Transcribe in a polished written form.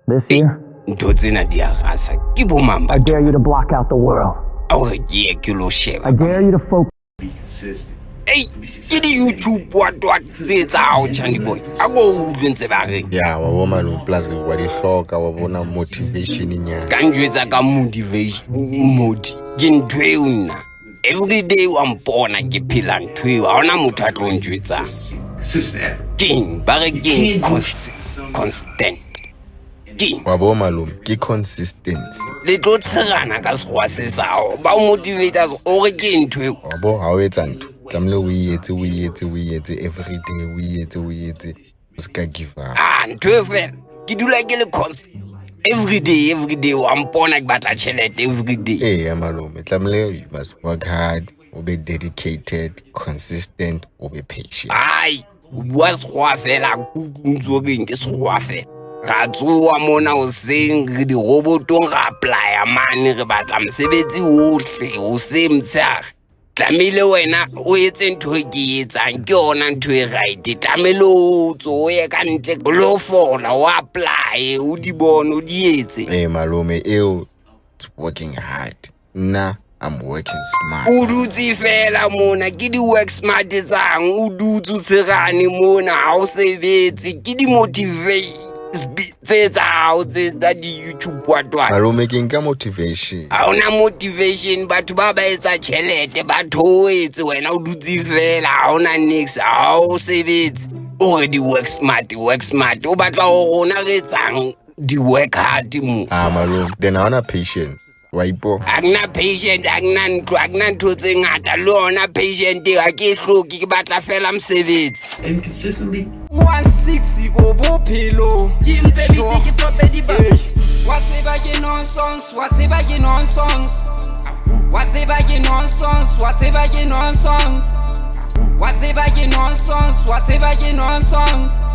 This year, ntho tsena di a rasa ke bo mang I dare you to block out the world. aore ke ye ke lo I sheba dare you to focus. Be consistent. ei ke di-youtube watwat tse tsa hao chani boy a ko utlwe ntse ba reng ya wa bo malong plus wa di hloka wa bona motivation nyana ka njwetsa ka motivation modi ke ntho eo nna everyday wa mpona ke phela ntho eo ga ona motho a tlo njwetsang Consistent effort. keng ba re keng You can't do constant keng wa bo malong ke consistency le tlo tshegana ka sekgowa se sao ba o motivata ore ke ntho eo wa bo ha o etsa ntho tlamehile o etse everyday o etse o se ka give up ntho e fela ke dula ke le everyday wa mpona ke batla tšhelete everyday ya malome tlamehile you must work hard o be dedicated consistent o be patient ai o bua sekgowa fela kukuntso keng ke sekgowa fela ra tsoa mona hoseng re dirobotong ra applya mane re batla mosebetsi ohle hoseng motshehare tlamehile wena o etse ntho e ke etsang ke yona ntho e right tlamehile o tso o ye ka ntle o lo fola o applye o di bone o di etse malome eo it's working hard nna I'm working smart o dutse fela mona ke di-work smart tsang o dutse o tshegane mona ga o sebetse ke di-motivate tse tsa hao tse tsa di-youtube watwana malome ke nka motivation ga ona motivation batho ba ba etsa tšhelete ba thoetse wena o dutse fela ga ona nix ga o sebetse ore di-work smart o batla go rona re etsang di-work hard mo malome then I wanna patient wa ipo akuna patient akuna ntho tse ngata le ona patient eo ga ke e hloke ke batla fela mosebetsi And consistently 160 go bophelo wa tseba ke nonsense wa tseba ke nonsense wa tseba ke nonsense wa tseba ke nonsense wa tseba ke nonsense wa tseba ke nonsense